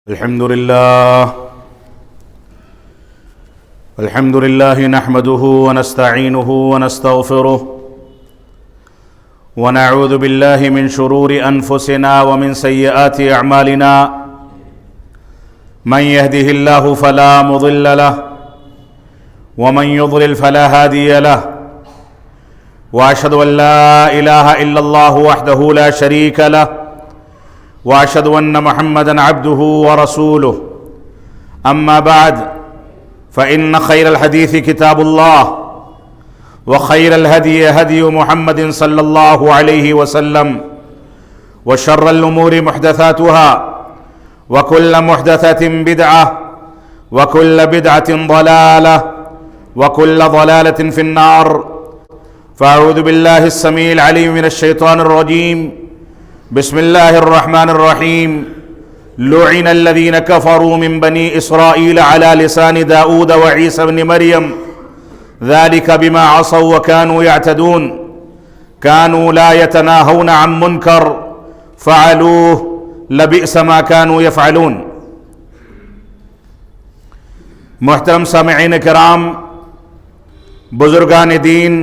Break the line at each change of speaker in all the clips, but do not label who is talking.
الحمد لله نحمده ونستعينه ونستغفره ونعوذ بالله من شرور أنفسنا ومن سيئات أعمالنا من يهده الله فلا مضل له ومن يضلل فلا هادي له وأشهد أن لا إله إلا الله وحده لا شريك له وأشهد أن محمدًا عبده ورسوله أما بعد فإن خير الحديث كتاب الله وخير الهدي هدي محمد صلى الله عليه وسلم وشر الأمور محدثاتها وكل محدثة بدعة وكل بدعة ضلالة وكل ضلالة في النار فأعوذ بالله السميع العليم من الشيطان الرجيم بسم الله الرحمن الرحيم لعن الذين كفروا من بني إسرائيل على لسان داود وعيسى بن مريم ذلك بما عصوا وكانوا يعتدون كانوا لا يتناهون عن منكر فعلوه لبئس ما كانوا يفعلون۔ محترم سامعین کرام، بزرگان دین،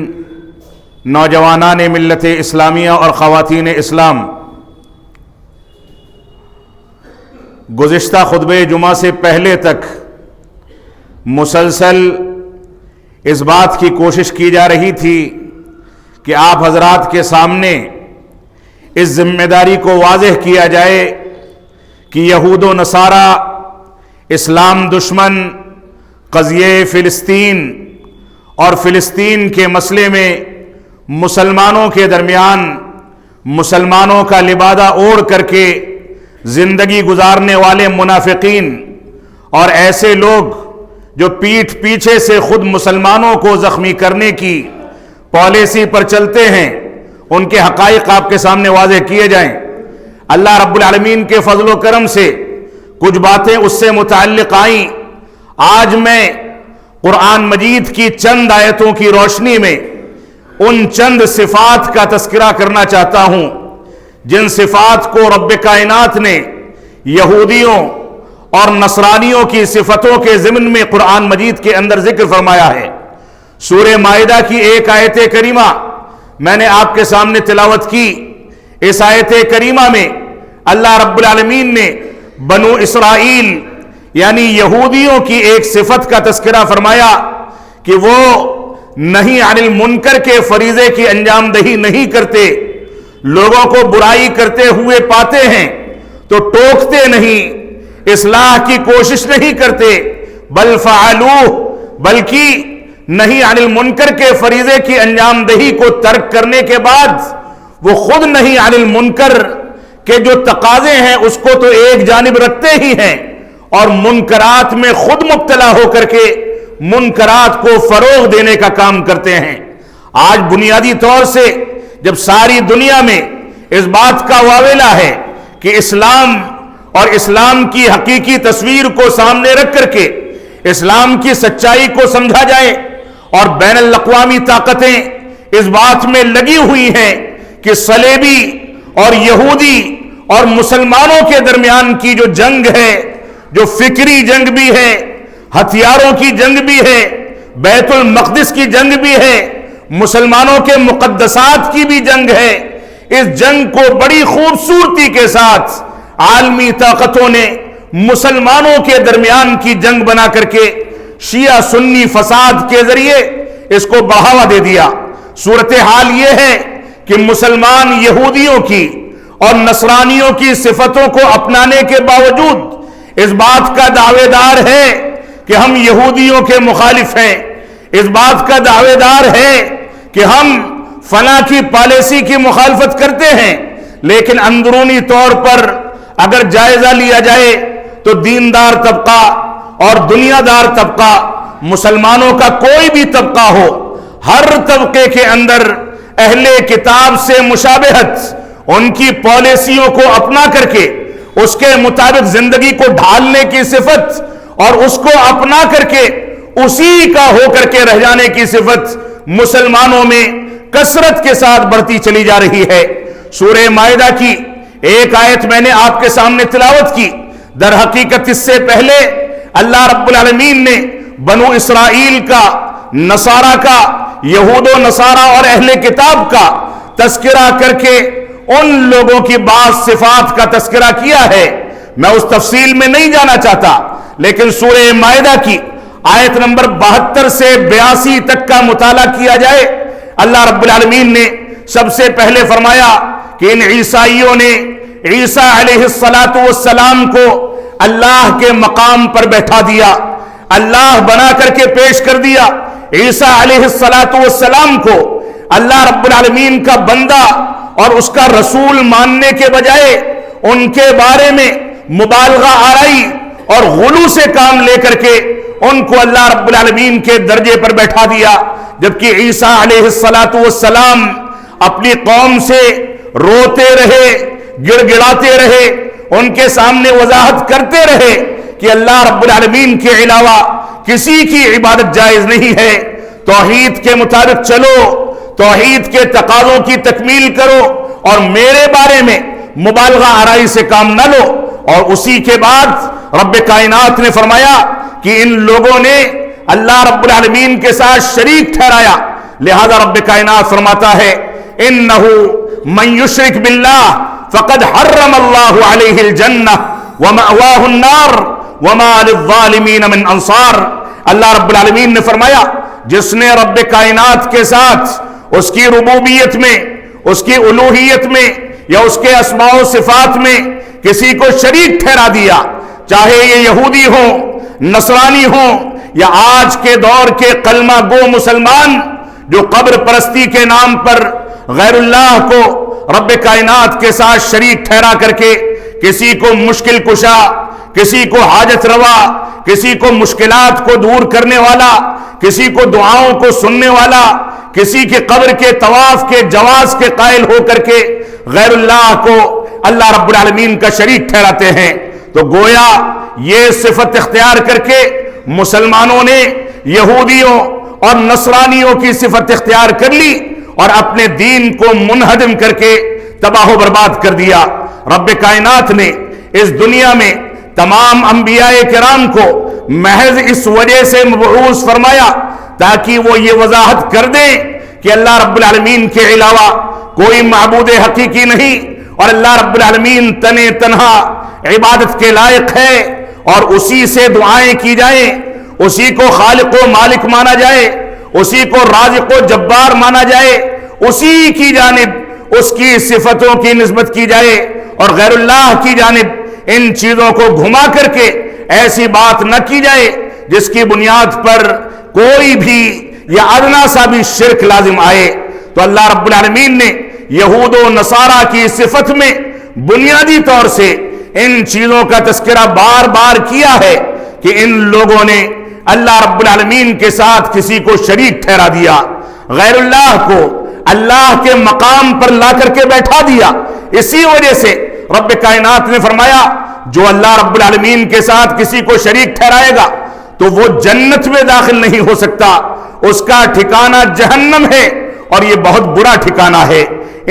نوجوانان ملت اسلامیہ اور خواتین اسلام، گزشتہ خطبہ جمعہ سے پہلے تک مسلسل اس بات کی کوشش کی جا رہی تھی کہ آپ حضرات کے سامنے اس ذمہ داری کو واضح کیا جائے کہ یہود و نصارہ، اسلام دشمن، قضیہ فلسطین اور فلسطین کے مسئلے میں مسلمانوں کے درمیان مسلمانوں کا لبادہ اوڑھ کر کے زندگی گزارنے والے منافقین اور ایسے لوگ جو پیٹھ پیچھے سے خود مسلمانوں کو زخمی کرنے کی پالیسی پر چلتے ہیں، ان کے حقائق آپ کے سامنے واضح کیے جائیں۔ اللہ رب العالمین کے فضل و کرم سے کچھ باتیں اس سے متعلق آئیں۔ آج میں قرآن مجید کی چند آیتوں کی روشنی میں ان چند صفات کا تذکرہ کرنا چاہتا ہوں جن صفات کو رب کائنات نے یہودیوں اور نصرانیوں کی صفتوں کے ضمن میں قرآن مجید کے اندر ذکر فرمایا ہے۔ سورہ مائدہ کی ایک آیت کریمہ میں نے آپ کے سامنے تلاوت کی۔ اس آیت کریمہ میں اللہ رب العالمین نے بنو اسرائیل یعنی یہودیوں کی ایک صفت کا تذکرہ فرمایا کہ وہ نہی عن المنکر کے فریضے کی انجام دہی نہیں کرتے، لوگوں کو برائی کرتے ہوئے پاتے ہیں تو ٹوکتے نہیں، اصلاح کی کوشش نہیں کرتے، بل فعلوہ، بلکہ نہی عن المنکر کے فریضے کی انجام دہی کو ترک کرنے کے بعد وہ خود نہی عن المنکر کے جو تقاضے ہیں اس کو تو ایک جانب رکھتے ہی ہیں اور منکرات میں خود مبتلا ہو کر کے منکرات کو فروغ دینے کا کام کرتے ہیں۔ آج بنیادی طور سے جب ساری دنیا میں اس بات کا واویلا ہے کہ اسلام اور اسلام کی حقیقی تصویر کو سامنے رکھ کر کے اسلام کی سچائی کو سمجھا جائے اور بین الاقوامی طاقتیں اس بات میں لگی ہوئی ہیں کہ صلیبی اور یہودی اور مسلمانوں کے درمیان کی جو جنگ ہے، جو فکری جنگ بھی ہے، ہتھیاروں کی جنگ بھی ہے، بیت المقدس کی جنگ بھی ہے، مسلمانوں کے مقدسات کی بھی جنگ ہے، اس جنگ کو بڑی خوبصورتی کے ساتھ عالمی طاقتوں نے مسلمانوں کے درمیان کی جنگ بنا کر کے شیعہ سنی فساد کے ذریعے اس کو بڑھاوا دے دیا۔ صورتحال یہ ہے کہ مسلمان یہودیوں کی اور نصرانیوں کی صفتوں کو اپنانے کے باوجود اس بات کا دعوے دار ہے کہ ہم یہودیوں کے مخالف ہیں، اس بات کا دعوے دار ہے کہ ہم فلاں کی پالیسی کی مخالفت کرتے ہیں، لیکن اندرونی طور پر اگر جائزہ لیا جائے تو دیندار طبقہ اور دنیا دار طبقہ، مسلمانوں کا کوئی بھی طبقہ ہو، ہر طبقے کے اندر اہل کتاب سے مشابہت، ان کی پالیسیوں کو اپنا کر کے اس کے مطابق زندگی کو ڈھالنے کی صفت اور اس کو اپنا کر کے اسی کا ہو کر کے رہ جانے کی صفت مسلمانوں میں کثرت کے ساتھ بڑھتی چلی جا رہی ہے۔ سورہ مائدہ کی ایک آیت میں نے آپ کے سامنے تلاوت کی، در حقیقت اس سے پہلے اللہ رب العالمین نے بنو اسرائیل کا، نصارہ کا، یہود و نصارہ اور اہل کتاب کا تذکرہ کر کے ان لوگوں کی بعض صفات کا تذکرہ کیا ہے. میں اس تفصیل میں نہیں جانا چاہتا، لیکن سورہ مائدہ کی آیت نمبر 72 سے 82 تک کا مطالعہ کیا جائے. اللہ رب العالمین نے سب سے پہلے فرمایا کہ ان عیسائیوں نے عیسیٰ علیہ السلام کو اللہ کے مقام پر بیٹھا دیا، اللہ بنا کر کے پیش کر دیا. عیسیٰ علیہ السلام کو اللہ رب العالمین کا بندہ اور اس کا رسول ماننے کے بجائے ان کے بارے میں مبالغہ آرائی اور غلو سے کام لے کر کے ان کو اللہ رب العالمین کے درجے پر بیٹھا دیا. جبکہ عیسیٰ علیہ السلام اپنی قوم سے روتے رہے، گڑ گڑاتے رہے، ان کے سامنے وضاحت کرتے رہے کہ اللہ رب العالمین کے علاوہ کسی کی عبادت جائز نہیں ہے. توحید کے مطابق چلو، توحید کے تقاضوں کی تکمیل کرو اور میرے بارے میں مبالغہ آرائی سے کام نہ لو. اور اسی کے بعد رب کائنات نے فرمایا کہ ان لوگوں نے اللہ رب العالمین کے ساتھ شریک ٹھہرایا. لہذا رب کائنات فرماتا ہے انہ من یشرک باللہ فقد حرم اللہ علیہ الجنہ ومأواہ النار وما للظالمین من انصار. اللہ رب العالمین نے فرمایا جس نے رب کائنات کے ساتھ اس کی ربوبیت میں، اس کی الوہیت میں یا اس کے اسماء و صفات میں کسی کو شریک ٹھہرا دیا، چاہے یہ یہودی ہوں، نصرانی ہوں یا آج کے دور کے کلمہ گو مسلمان جو قبر پرستی کے نام پر غیر اللہ کو رب کائنات کے ساتھ شریک ٹھہرا کر کے کسی کو مشکل کشا، کسی کو حاجت روا، کسی کو مشکلات کو دور کرنے والا، کسی کو دعاؤں کو سننے والا، کسی کے قبر کے طواف کے جواز کے قائل ہو کر کے غیر اللہ کو اللہ رب العالمین کا شریک ٹھہراتے ہیں. تو گویا یہ صفت اختیار کر کے مسلمانوں نے یہودیوں اور نصرانیوں کی صفت اختیار کر لی اور اپنے دین کو منہدم کر کے تباہ و برباد کر دیا. رب کائنات نے اس دنیا میں تمام انبیاء کرام کو محض اس وجہ سے مبعوث فرمایا تاکہ وہ یہ وضاحت کر دیں کہ اللہ رب العالمین کے علاوہ کوئی معبود حقیقی نہیں اور اللہ رب العالمین تنہا عبادت کے لائق ہے اور اسی سے دعائیں کی جائیں، اسی کو خالق و مالک مانا جائے، اسی کو رازق و جبار مانا جائے، اسی کی جانب اس کی صفتوں کی نسبت کی جائے اور غیر اللہ کی جانب ان چیزوں کو گھما کر کے ایسی بات نہ کی جائے جس کی بنیاد پر کوئی بھی یا ادنا سا بھی شرک لازم آئے. تو اللہ رب العالمین نے یہود و نصارہ کی صفت میں بنیادی طور سے ان چیزوں کا تذکرہ بار بار کیا ہے کہ ان لوگوں نے اللہ رب العالمین کے ساتھ کسی کو شریک ٹھہرا دیا، غیر اللہ کو اللہ کے مقام پر لا کر کے بیٹھا دیا. اسی وجہ سے رب کائنات نے فرمایا جو اللہ رب العالمین کے ساتھ کسی کو شریک ٹھہرائے گا تو وہ جنت میں داخل نہیں ہو سکتا، اس کا ٹھکانہ جہنم ہے اور یہ بہت برا ٹھکانہ ہے.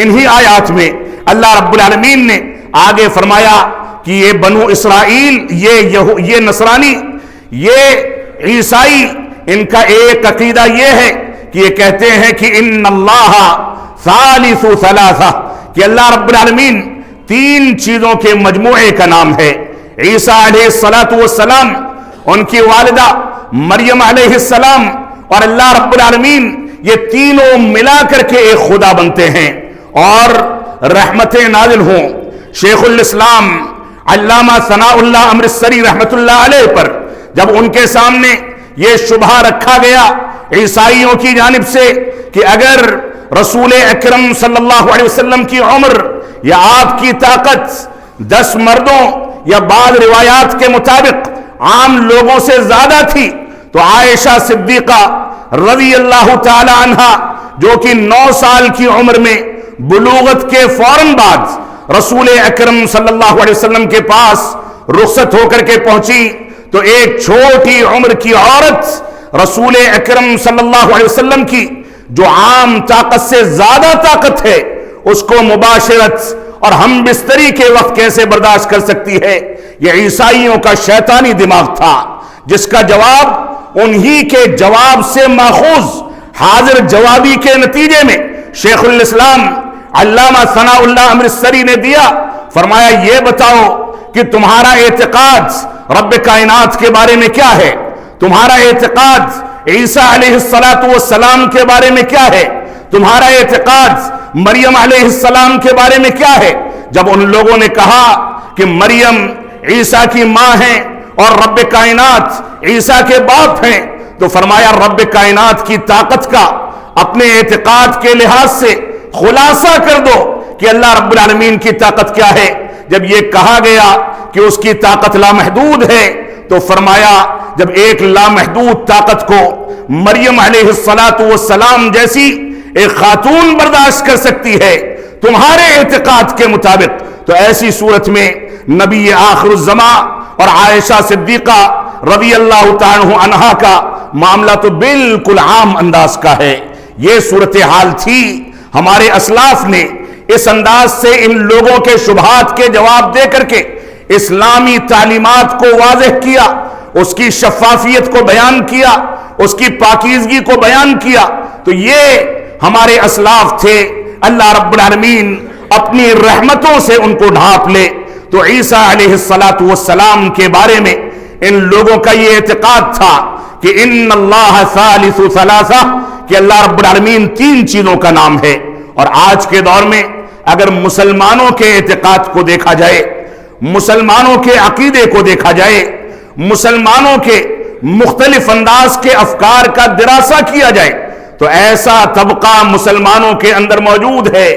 انہی آیات میں اللہ رب العالمین نے آگے فرمایا کہ یہ بنو اسرائیل، یہ نصرانی، یہ عیسائی، ان کا ایک عقیدہ یہ ہے کہ یہ کہتے ہیں کہ ان اللہ ثالث ثلاثہ، کہ اللہ رب العالمین تین چیزوں کے مجموعے کا نام ہے. عیسیٰ علیہ السلام، ان کی والدہ مریم علیہ السلام اور اللہ رب العالمین یہ تینوں ملا کر کے ایک خدا بنتے ہیں اور رحمتیں نازل ہوں. شیخ الاسلام علامہ ثناء اللہ امرتسری رحمت اللہ علیہ پر جب ان کے سامنے یہ شبہ رکھا گیا عیسائیوں کی جانب سے کہ اگر رسول اکرم صلی اللہ علیہ وسلم کی عمر یا آپ کی طاقت 10 مردوں یا بعض روایات کے مطابق عام لوگوں سے زیادہ تھی تو عائشہ صدیقہ رضی اللہ تعالی عنہا جو کہ 9 سال کی عمر میں بلوغت کے فوراً بعد رسول اکرم صلی اللہ علیہ وسلم کے پاس رخصت ہو کر کے پہنچی تو ایک چھوٹی عمر کی عورت رسول اکرم صلی اللہ علیہ وسلم کی جو عام طاقت سے زیادہ طاقت ہے اس کو مباشرت اور ہم بستری کے وقت کیسے برداشت کر سکتی ہے؟ یہ عیسائیوں کا شیطانی دماغ تھا، جس کا جواب انہی کے جواب سے ماخوذ حاضر جوابی کے نتیجے میں شیخ الاسلام علامہ ثناء اللہ امرتسری نے دیا۔ فرمایا یہ بتاؤ کہ تمہارا اعتقاد رب کائنات کے بارے میں کیا ہے، تمہارا اعتقاد عیسیٰ علیہ السلام کے بارے میں کیا ہے، تمہارا اعتقاد مریم علیہ السلام کے بارے میں کیا ہے۔ جب ان لوگوں نے کہا کہ مریم عیسیٰ کی ماں ہیں اور رب کائنات عیسیٰ کے باپ ہیں، تو فرمایا رب کائنات کی طاقت کا اپنے اعتقاد کے لحاظ سے خلاصہ کر دو کہ اللہ رب العالمین کی طاقت کیا ہے۔ جب یہ کہا گیا کہ اس کی طاقت لامحدود ہے، تو فرمایا جب ایک لامحدود طاقت کو مریم علیہ السلام جیسی ایک خاتون برداشت کر سکتی ہے تمہارے اعتقاد کے مطابق، تو ایسی صورت میں نبی آخر الزماں اور عائشہ صدیقہ رضی اللہ تعالی عنہا کا معاملہ تو بالکل عام انداز کا ہے۔ یہ صورتحال تھی، ہمارے اسلاف نے اس انداز سے ان لوگوں کے شبہات کے جواب دے کر کے اسلامی تعلیمات کو واضح کیا، اس کی شفافیت کو بیان کیا، اس کی پاکیزگی کو بیان کیا۔ تو یہ ہمارے اسلاف تھے، اللہ رب العالمین اپنی رحمتوں سے ان کو ڈھانپ لے۔ تو عیسیٰ علیہ السلام کے بارے میں ان لوگوں کا یہ اعتقاد تھا کہ ان اللہ ثالث ثلاثہ، کہ اللہ رب العالمین تین چیزوں کا نام ہے۔ اور آج کے دور میں اگر مسلمانوں کے اعتقاد کو دیکھا جائے، مسلمانوں کے عقیدے کو دیکھا جائے، مسلمانوں کے مختلف انداز کے افکار کا دراسہ کیا جائے، تو ایسا طبقہ مسلمانوں کے اندر موجود ہے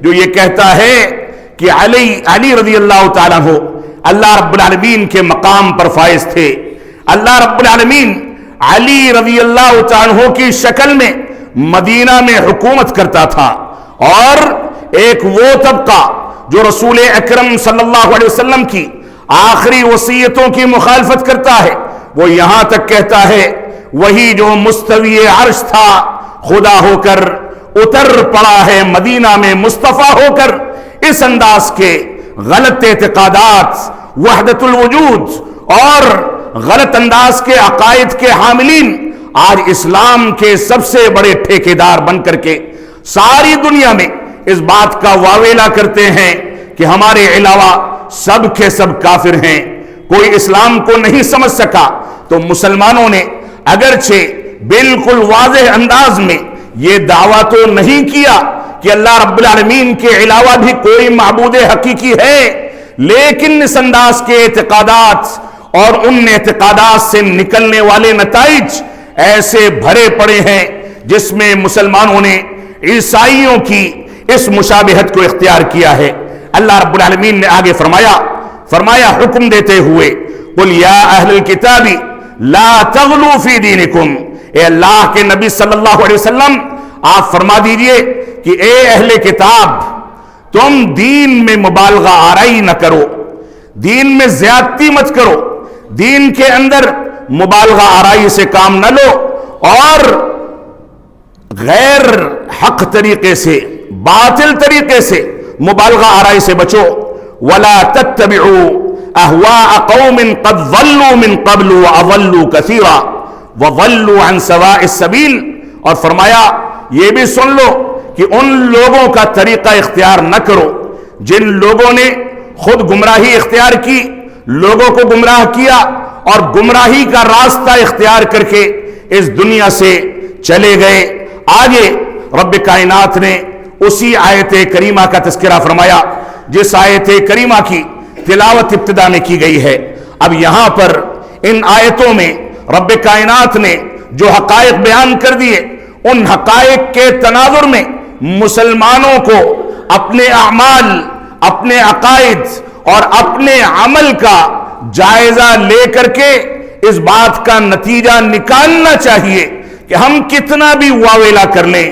جو یہ کہتا ہے کہ علی رضی اللہ تعالیٰ عنہ اللہ رب العالمین کے مقام پر فائز تھے۔ اللہ رب العالمین علی رضی اللہ تعالیٰ عنہ کی شکل میں مدینہ میں حکومت کرتا تھا، اور ایک وہ طبقہ جو رسول اکرم صلی اللہ علیہ وسلم کی آخری وصیتوں کی مخالفت کرتا ہے، وہ یہاں تک کہتا ہے وہی جو مستوی عرش تھا خدا ہو کر اتر پڑا ہے مدینہ میں مصطفیٰ ہو کر۔ اس انداز کے غلط اعتقادات، وحدت الوجود اور غلط انداز کے عقائد کے حاملین آج اسلام کے سب سے بڑے ٹھیکیدار بن کر کے ساری دنیا میں اس بات کا واویلا کرتے ہیں کہ ہمارے علاوہ سب کے سب کافر ہیں، کوئی اسلام کو نہیں سمجھ سکا۔ تو مسلمانوں نے اگرچہ بالکل واضح انداز میں یہ دعویٰ تو نہیں کیا کہ اللہ رب العالمین کے علاوہ بھی کوئی معبود حقیقی ہے، لیکن اس انداز کے اعتقادات اور ان اعتقادات سے نکلنے والے نتائج ایسے بھرے پڑے ہیں جس میں مسلمانوں نے عیسائیوں کی اس مشابہت کو اختیار کیا ہے۔ اللہ رب العالمین نے آگے فرمایا حکم دیتے ہوئے قل یا اہل الکتاب لا تغلوا فی دینکم، اے اللہ کے نبی صلی اللہ علیہ وسلم آپ فرما دیجئے کہ اے اہل کتاب تم دین میں مبالغہ آرائی نہ کرو، دین میں زیادتی مت کرو، دین کے اندر مبالغہ آرائی سے کام نہ لو، اور غیر حق طریقے سے، باطل طریقے سے مبالغہ آرائی سے بچو۔ وَلَا تَتَّبِعُوا أَهْوَاءَ قَوْمٍ قَدْ ضَلُّوا مِنْ قَبْلُ وَأَضَلُّوا كَثِيرًا وَضَلُّوا عَنْ سَوَاءِ السَّبِيلِ، اور فرمایا یہ بھی سن لو کہ ان لوگوں کا طریقہ اختیار نہ کرو جن لوگوں نے خود گمراہی اختیار کی، لوگوں کو گمراہ کیا اور گمراہی کا راستہ اختیار کر کے اس دنیا سے چلے گئے۔ آگے رب کائنات نے اسی آیت کریمہ کا تذکرہ فرمایا جس آیت کریمہ کی تلاوت ابتدا میں کی گئی ہے۔ اب یہاں پر ان آیتوں میں رب کائنات نے جو حقائق بیان کر دیے، ان حقائق کے تناظر میں مسلمانوں کو اپنے اعمال، اپنے عقائد اور اپنے عمل کا جائزہ لے کر کے اس بات کا نتیجہ نکالنا چاہیے کہ ہم کتنا بھی واویلا کر لیں،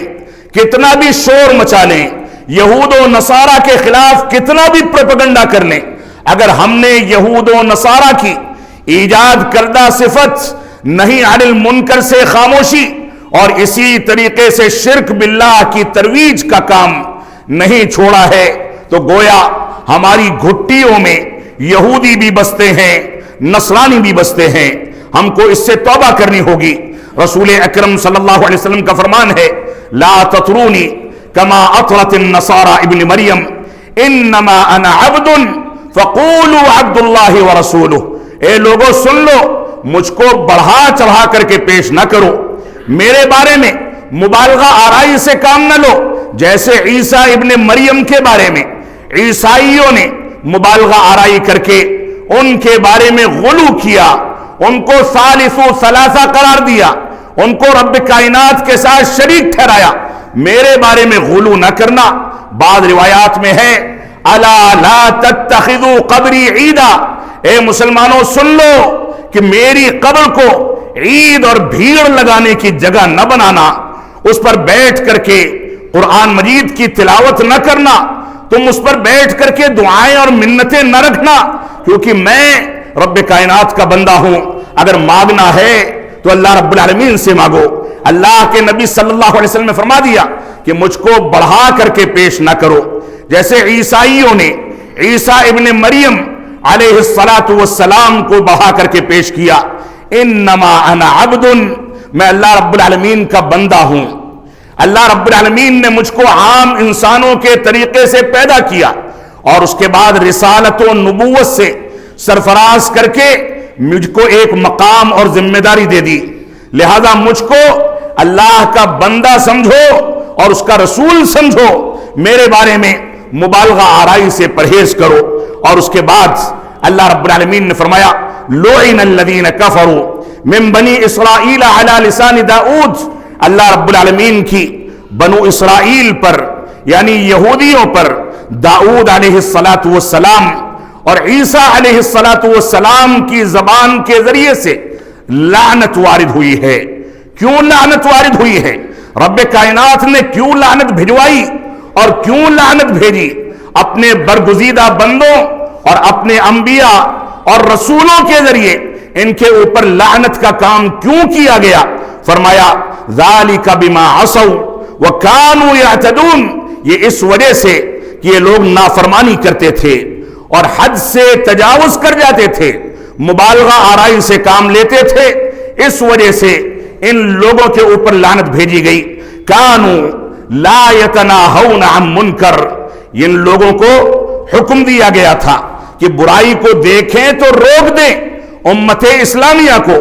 کتنا بھی شور مچا لیں، یہود و نصارہ کے خلاف کتنا بھی پروپیگنڈا کر لیں، اگر ہم نے یہود و نصارہ کی ایجاد کردہ صفت نہیں عن المنکر سے خاموشی اور اسی طریقے سے شرک باللہ کی ترویج کا کام نہیں چھوڑا ہے، تو گویا ہماری گھٹیوں میں یہودی بھی بستے ہیں، نصرانی بھی بستے ہیں، ہم کو اس سے توبہ کرنی ہوگی۔ رسول اکرم صلی اللہ علیہ وسلم کا فرمان ہے، لا تطرونی کما اطرت النصارى ابن مریم انما انا عبد فقولوا عبد اللہ ورسولہ۔ اے لوگوں سن لو، مجھ کو بڑھا چڑھا کر کے پیش نہ کرو، میرے بارے میں مبالغہ آرائی سے کام نہ لو، جیسے عیسیٰ ابن مریم کے بارے میں عیسائیوں نے مبالغہ آرائی کر کے ان کے بارے میں غلو کیا، ان کو ثالث و ثلاثہ قرار دیا، ان کو رب کائنات کے ساتھ شریک ٹھہرایا، میرے بارے میں غلو نہ کرنا۔ بعض روایات میں ہے الا لا تتخذوا قبری عیدا، اے مسلمانوں سن لو کہ میری قبر کو عید اور بھیڑ لگانے کی جگہ نہ بنانا، اس پر بیٹھ کر کے قرآن مجید کی تلاوت نہ کرنا، تم اس پر بیٹھ کر کے دعائیں اور منتیں نہ رکھنا، کیونکہ میں رب کائنات کا بندہ ہوں، اگر مانگنا ہے تو اللہ رب العالمین سے مانگو۔ اللہ کے نبی صلی اللہ علیہ وسلم نے فرما دیا کہ مجھ کو بڑھا کر کے پیش نہ کرو، جیسے عیسائیوں نے عیسیٰ ابن مریم علیہ السلام کو بڑھا کر کے پیش کیا، انما انا عبد، میں اللہ رب العالمین کا بندہ ہوں۔ اللہ رب العالمین نے مجھ کو عام انسانوں کے طریقے سے پیدا کیا اور اس کے بعد رسالت و نبوت سے سرفراز کر کے مجھ کو ایک مقام اور ذمہ داری دے دی، لہذا مجھ کو اللہ کا بندہ سمجھو اور اس کا رسول سمجھو، میرے بارے میں مبالغہ آرائی سے پرہیز کرو۔ اور اس کے بعد اللہ رب العالمین نے فرمایا لعن الذین کفروا من بنی اسرائیل علی لسان داؤد، اللہ رب العالمین کی بنو اسرائیل پر یعنی یہودیوں پر داؤد علیہ السلام اور عیسیٰ علیہ السلام کی زبان کے ذریعے سے لعنت وارد ہوئی ہے۔ کیوں لعنت وارد ہوئی ہے؟ رب کائنات نے کیوں لعنت بھجوائی اور کیوں لعنت بھیجی؟ اپنے برگزیدہ بندوں اور اپنے انبیاء اور رسولوں کے ذریعے ان کے اوپر لعنت کا کام کیوں کیا گیا؟ فرمایا ذالک بما عصوا وکانوا یعتدون، یہ اس وجہ سے کہ یہ لوگ نافرمانی کرتے تھے اور حد سے تجاوز کر جاتے تھے، مبالغہ آرائی سے کام لیتے تھے، اس وجہ سے ان لوگوں کے اوپر لعنت بھیجی گئی۔ کانوا لا یتناہون عن منکر، ان لوگوں کو حکم دیا گیا تھا کہ برائی کو دیکھیں تو روک دیں، امت اسلامیہ کو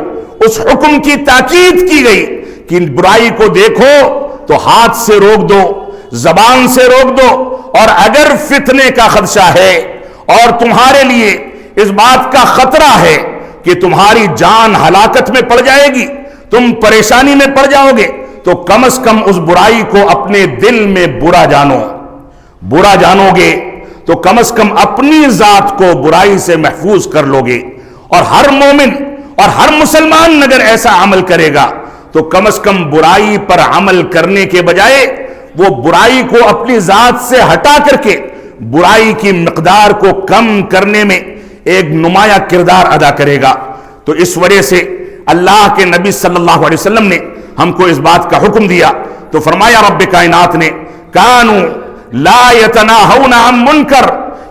اس حکم کی تاکید کی گئی کہ برائی کو دیکھو تو ہاتھ سے روک دو، زبان سے روک دو، اور اگر فتنے کا خدشہ ہے اور تمہارے لیے اس بات کا خطرہ ہے کہ تمہاری جان ہلاکت میں پڑ جائے گی، تم پریشانی میں پڑ جاؤ گے، تو کم از کم اس برائی کو اپنے دل میں برا جانو، برا جانو گے تو کم از کم اپنی ذات کو برائی سے محفوظ کر لو گے۔ اور ہر مومن اور ہر مسلمان اگر ایسا عمل کرے گا تو کم از کم برائی پر عمل کرنے کے بجائے وہ برائی کو اپنی ذات سے ہٹا کر کے برائی کی مقدار کو کم کرنے میں ایک نمایاں کردار ادا کرے گا۔ تو اس وجہ سے اللہ کے نبی صلی اللہ علیہ وسلم نے ہم کو اس بات کا حکم دیا، تو فرمایا رب کائنات نے کانوا لا یتناہون عن منکر،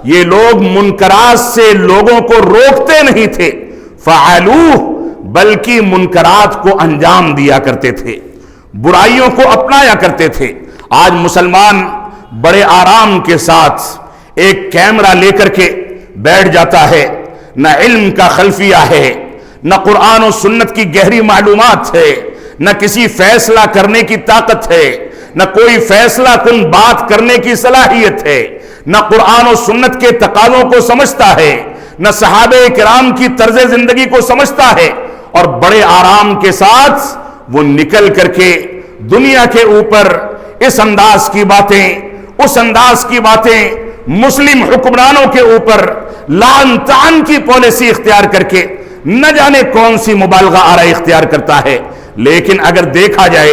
یہ لوگ منکرات سے لوگوں کو روکتے نہیں تھے، فعلوہ، بلکہ منکرات کو انجام دیا کرتے تھے، برائیوں کو اپنایا کرتے تھے۔ آج مسلمان بڑے آرام کے ساتھ ایک کیمرہ لے کر کے بیٹھ جاتا ہے، نہ علم کا خلفیہ ہے، نہ قرآن و سنت کی گہری معلومات ہے، نہ کسی فیصلہ کرنے کی طاقت ہے، نہ کوئی فیصلہ کن بات کرنے کی صلاحیت ہے، نہ قرآن و سنت کے تقاضوں کو سمجھتا ہے، نہ صحابہ کرام کی طرز زندگی کو سمجھتا ہے، اور بڑے آرام کے ساتھ وہ نکل کر کے دنیا کے اوپر اس انداز کی باتیں، اس انداز کی باتیں، مسلم حکمرانوں کے اوپر لعن طعن کی پالیسی اختیار کر کے نہ جانے کون سی مبالغہ آرائی اختیار کرتا ہے۔ لیکن اگر دیکھا جائے،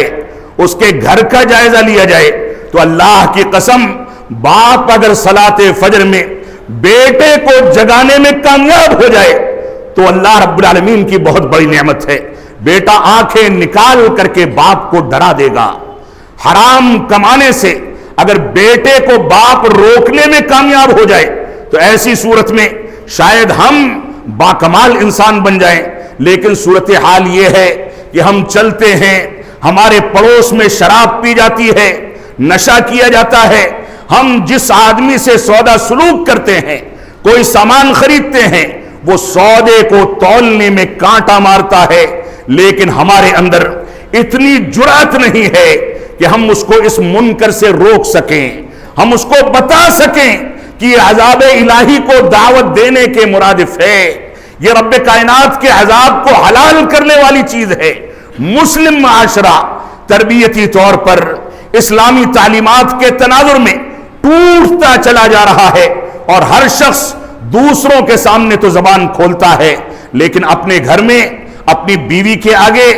اس کے گھر کا جائزہ لیا جائے، تو اللہ کی قسم، باپ اگر صلاۃ فجر میں بیٹے کو جگانے میں کامیاب ہو جائے تو اللہ رب العالمین کی بہت بڑی نعمت ہے۔ بیٹا آنکھیں نکال کر کے باپ کو ڈرا دے گا۔ حرام کمانے سے اگر بیٹے کو باپ روکنے میں کامیاب ہو جائے تو ایسی صورت میں شاید ہم باکمال انسان بن جائیں، لیکن صورتحال یہ ہے کہ ہم چلتے ہیں، ہمارے پڑوس میں شراب پی جاتی ہے، نشہ کیا جاتا ہے، ہم جس آدمی سے سودا سلوک کرتے ہیں، کوئی سامان خریدتے ہیں، وہ سودے کو تولنے میں کانٹا مارتا ہے، لیکن ہمارے اندر اتنی جرأت نہیں ہے کہ ہم اس کو اس منکر سے روک سکیں، ہم اس کو بتا سکیں کہ یہ عذاب الہی کو دعوت دینے کے مرادف ہے، یہ رب کائنات کے عذاب کو حلال کرنے والی چیز ہے۔ مسلم معاشرہ تربیتی طور پر اسلامی تعلیمات کے تناظر میں ٹوٹتا چلا جا رہا ہے، اور ہر شخص دوسروں کے سامنے تو زبان کھولتا ہے، لیکن اپنے گھر میں اپنی بیوی کے آگے،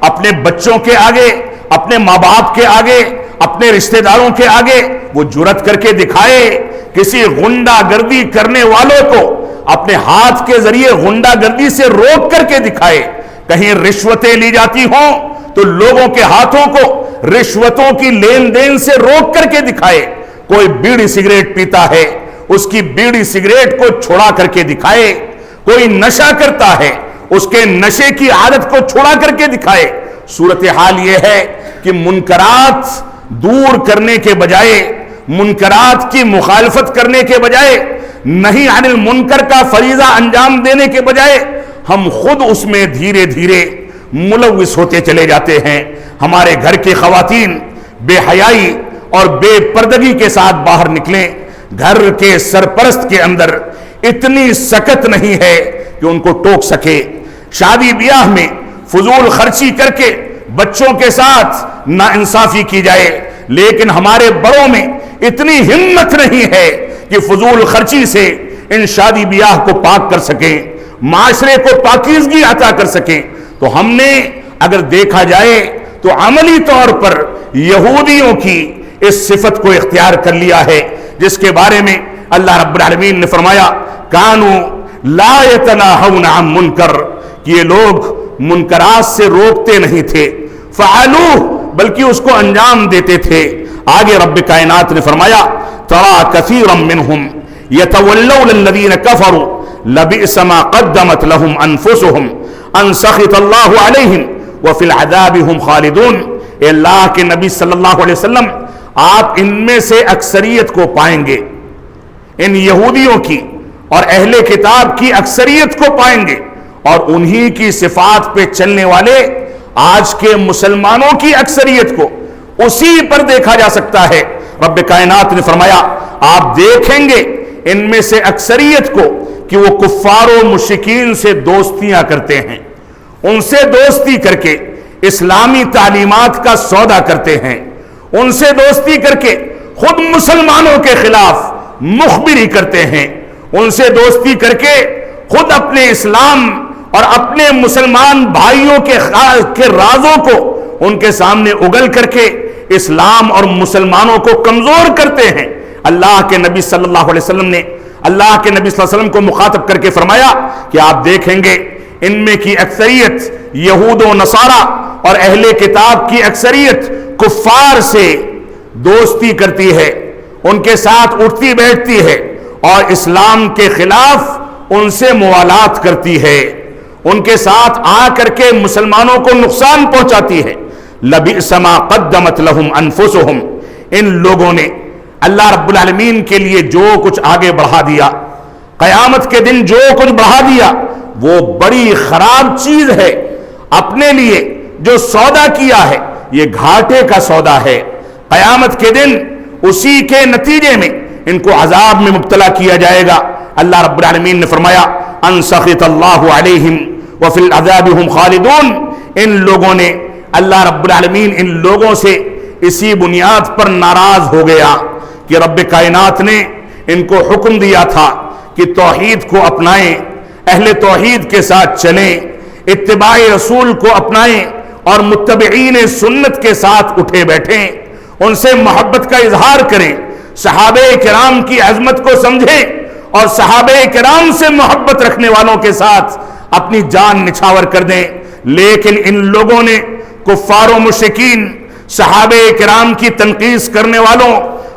اپنے بچوں کے آگے، اپنے ماں باپ کے آگے، اپنے رشتہ داروں کے آگے وہ جرأت کر کے دکھائے، کسی غنڈہ گردی کرنے والوں کو اپنے ہاتھ کے ذریعے غنڈہ گردی سے روک کر کے دکھائے، کہیں رشوتیں لی جاتی ہوں تو لوگوں کے ہاتھوں کو رشوتوں کی لین دین سے روک کر کے دکھائے، کوئی بیڑی سگریٹ پیتا ہے اس کی بیڑی سگریٹ کو چھوڑا کر کے دکھائے، کوئی نشہ کرتا ہے اس کے نشے کی عادت کو چھوڑا کر کے دکھائے۔ صورتحال یہ ہے کہ منکرات دور کرنے کے بجائے، منکرات کی مخالفت کرنے کے بجائے، نہیں عن المنکر کا فریضہ انجام دینے کے بجائے، ہم خود اس میں دھیرے دھیرے ملوث ہوتے چلے جاتے ہیں۔ ہمارے گھر کی خواتین بے حیائی اور بے پردگی کے ساتھ باہر نکلیں، گھر کے سرپرست کے اندر اتنی سکت نہیں ہے کہ ان کو ٹوک سکے، شادی بیاہ میں فضول خرچی کر کے بچوں کے ساتھ ناانصافی کی جائے، لیکن ہمارے بڑوں میں اتنی ہمت نہیں ہے کہ فضول خرچی سے ان شادی بیاہ کو پاک کر سکیں، معاشرے کو پاکیزگی عطا کر سکیں۔ تو ہم نے اگر دیکھا جائے تو عملی طور پر یہودیوں کی اس صفت کو اختیار کر لیا ہے، جس کے بارے میں اللہ رب العالمین نے فرمایا کانو لا یتناہون عن منکر، کہ یہ لوگ منکرات سے روکتے نہیں تھے، فعلوہ بلکہ اس کو انجام دیتے تھے۔ آگے رب کائنات نے فرمایا ترى كثيرا منهم يتولون الذين كفروا لبئس ما قدمت لهم انفسهم ان سخط الله عليهم وفي العذاب هم خالدون۔ اے اللہ کے نبی صلی اللہ علیہ وسلم، آپ ان میں سے اکثریت کو پائیں گے، ان یہودیوں کی اور اہل کتاب کی اکثریت کو پائیں گے، اور انہی کی صفات پہ چلنے والے آج کے مسلمانوں کی اکثریت کو اسی پر دیکھا جا سکتا ہے۔ رب کائنات نے فرمایا آپ دیکھیں گے ان میں سے اکثریت کو کہ وہ کفار و مشرکین سے دوستیاں کرتے ہیں، ان سے دوستی کر کے اسلامی تعلیمات کا سودا کرتے ہیں، ان سے دوستی کر کے خود مسلمانوں کے خلاف مخبری کرتے ہیں، ان سے دوستی کر کے خود اپنے اسلام اور اپنے مسلمان بھائیوں کے رازوں کو ان کے سامنے اگل کر کے اسلام اور مسلمانوں کو کمزور کرتے ہیں۔ اللہ کے نبی صلی اللہ علیہ وسلم نے اللہ کے نبی صلی اللہ علیہ وسلم کو مخاطب کر کے فرمایا کہ آپ دیکھیں گے ان میں کی اکثریت یہود و نصارہ اور اہل کتاب کی اکثریت کفار سے دوستی کرتی ہے، ان کے ساتھ اٹھتی بیٹھتی ہے اور اسلام کے خلاف ان سے موالات کرتی ہے، ان کے ساتھ آ کر کے مسلمانوں کو نقصان پہنچاتی ہے۔ لبئس ما قدمت لهم انفسهم، ان لوگوں نے اللہ رب العالمین کے لیے جو کچھ آگے بڑھا دیا، قیامت کے دن جو کچھ بڑھا دیا وہ بڑی خراب چیز ہے۔ اپنے لیے جو سودا کیا ہے یہ گھاٹے کا سودا ہے، قیامت کے دن اسی کے نتیجے میں ان کو عذاب میں مبتلا کیا جائے گا۔ اللہ رب العالمین نے فرمایا ان سخط اللہ علیہم وفی العذاب ہم خالدون، ان لوگوں نے اللہ رب العالمین ان لوگوں سے اسی بنیاد پر ناراض ہو گیا کہ رب کائنات نے ان کو حکم دیا تھا کہ توحید کو اپنائیں، اہل توحید کے ساتھ چلیں، اتباع رسول کو اپنائیں اور متبعین سنت کے ساتھ اٹھے بیٹھیں، ان سے محبت کا اظہار کریں، صحابہ کرام کی عظمت کو سمجھیں اور صحابہ کرام سے محبت رکھنے والوں کے ساتھ اپنی جان نچھاور کر دیں۔ لیکن ان لوگوں نے کفار و مشرکین، صحابہ کرام کی تنقیص کرنے والوں،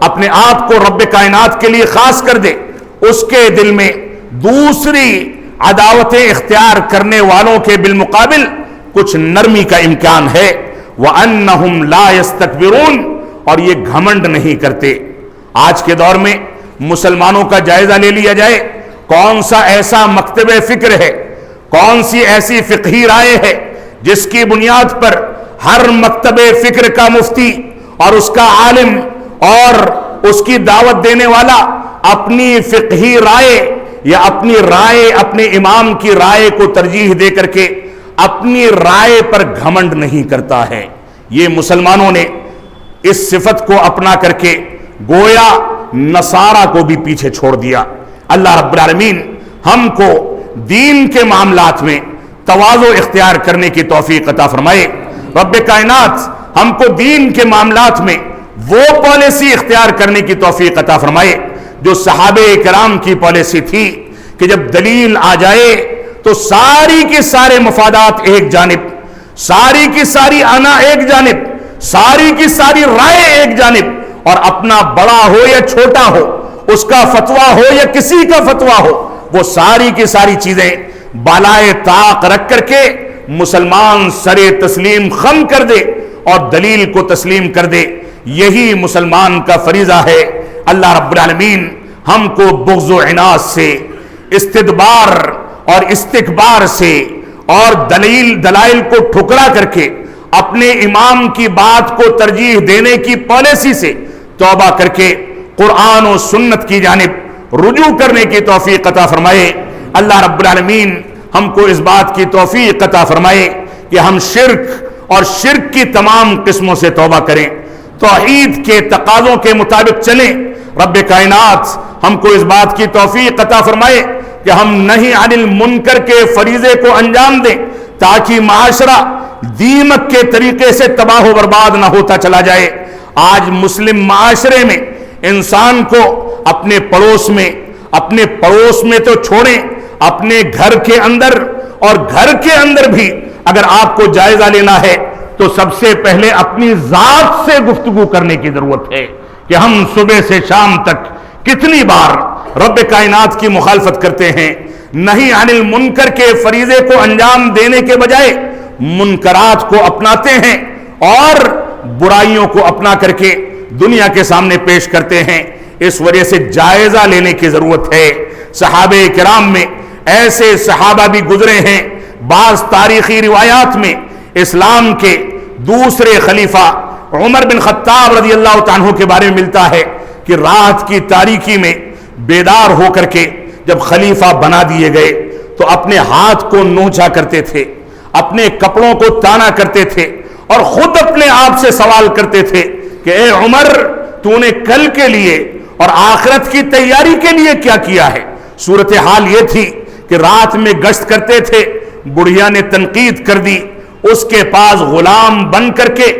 اپنے آپ کو رب کائنات کے لیے خاص کر دے، اس کے دل میں دوسری عداوتیں اختیار کرنے والوں کے بالمقابل کچھ نرمی کا امکان ہے۔ وَأَنَّهُمْ لَا يَسْتَكْبِرُونَ، اور یہ گھمنڈ نہیں کرتے۔ آج کے دور میں مسلمانوں کا جائزہ لے لیا جائے، کون سا ایسا مکتب فکر ہے، کون سی ایسی فقہی رائے ہے جس کی بنیاد پر ہر مکتب فکر کا مفتی اور اس کا عالم اور اس کی دعوت دینے والا اپنی فقہی رائے یا اپنی رائے اپنے امام کی رائے کو ترجیح دے کر کے اپنی رائے پر گھمنڈ نہیں کرتا ہے۔ یہ مسلمانوں نے اس صفت کو اپنا کر کے گویا نصارہ کو بھی پیچھے چھوڑ دیا۔ اللہ رب العالمین ہم کو دین کے معاملات میں تواضع اختیار کرنے کی توفیق عطا فرمائے۔ رب کائنات ہم کو دین کے معاملات میں وہ پالیسی اختیار کرنے کی توفیق عطا فرمائے جو صحابہ کرام کی پالیسی تھی کہ جب دلیل آ جائے تو ساری کی سارے مفادات ایک جانب، ساری کی ساری انا ایک جانب، ساری کی ساری رائے ایک جانب، اور اپنا بڑا ہو یا چھوٹا ہو، اس کا فتویٰ ہو یا کسی کا فتویٰ ہو، وہ ساری کی ساری چیزیں بالائے طاق رکھ کر کے مسلمان سر تسلیم خم کر دے اور دلیل کو تسلیم کر دے۔ یہی مسلمان کا فریضہ ہے۔ اللہ رب العالمین ہم کو بغض و عناد سے، استدبار اور استکبار سے اور دلائل کو ٹھکرا کر کے اپنے امام کی بات کو ترجیح دینے کی پالیسی سے توبہ کر کے قرآن و سنت کی جانب رجوع کرنے کی توفیق عطا فرمائے۔ اللہ رب العالمین ہم کو اس بات کی توفیق عطا فرمائے کہ ہم شرک اور شرک کی تمام قسموں سے توبہ کریں، توحید کے تقاضوں کے مطابق چلیں۔ رب کائنات ہم کو اس بات کی توفیق عطا فرمائے کہ ہم نہی عن المنکر کے فریضے کو انجام دیں تاکہ معاشرہ دیمک کے طریقے سے تباہ و برباد نہ ہوتا چلا جائے۔ آج مسلم معاشرے میں انسان کو اپنے پڑوس میں تو چھوڑیں، اپنے گھر کے اندر اور گھر کے اندر بھی اگر آپ کو جائزہ لینا ہے تو سب سے پہلے اپنی ذات سے گفتگو کرنے کی ضرورت ہے کہ ہم صبح سے شام تک کتنی بار رب کائنات کی مخالفت کرتے ہیں، نہی عن المنکر کے فریضے کو انجام دینے کے بجائے منکرات کو اپناتے ہیں اور برائیوں کو اپنا کر کے دنیا کے سامنے پیش کرتے ہیں۔ اس وجہ سے جائزہ لینے کی ضرورت ہے۔ صحابہ کرام میں ایسے صحابہ بھی گزرے ہیں، بعض تاریخی روایات میں اسلام کے دوسرے خلیفہ عمر بن خطاب رضی اللہ عنہ کے بارے میں ملتا ہے کہ رات کی تاریکی میں بیدار ہو کر کے جب خلیفہ بنا دیے گئے تو اپنے ہاتھ کو نوچا کرتے تھے، اپنے کپڑوں کو تانا کرتے تھے اور خود اپنے آپ سے سوال کرتے تھے کہ اے عمر، تو نے کل کے لیے اور آخرت کی تیاری کے لیے کیا کیا ہے؟ صورتحال یہ تھی کہ رات میں گشت کرتے تھے، بڑھیا نے تنقید کر دی، اس کے پاس غلام بن کر کے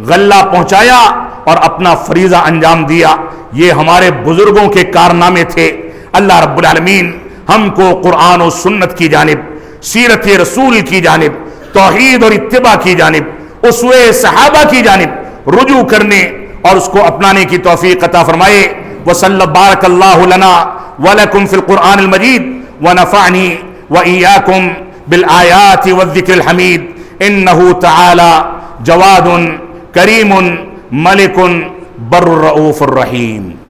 غلہ پہنچایا اور اپنا فریضہ انجام دیا۔ یہ ہمارے بزرگوں کے کارنامے تھے۔ اللہ رب العالمین ہم کو قرآن و سنت کی جانب، سیرت رسول کی جانب، توحید اور اتباع کی جانب، اسوہ صحابہ کی جانب رجوع کرنے اور اس کو اپنانے کی توفیق عطا فرمائے۔ وصلی بارک اللہ لنا ولکم فی القرآن المجید ونفعنی وإیاکم بالآیات والذکر الحمید انہ تعالی جواد کریم ملک بر الرؤوف الرحیم۔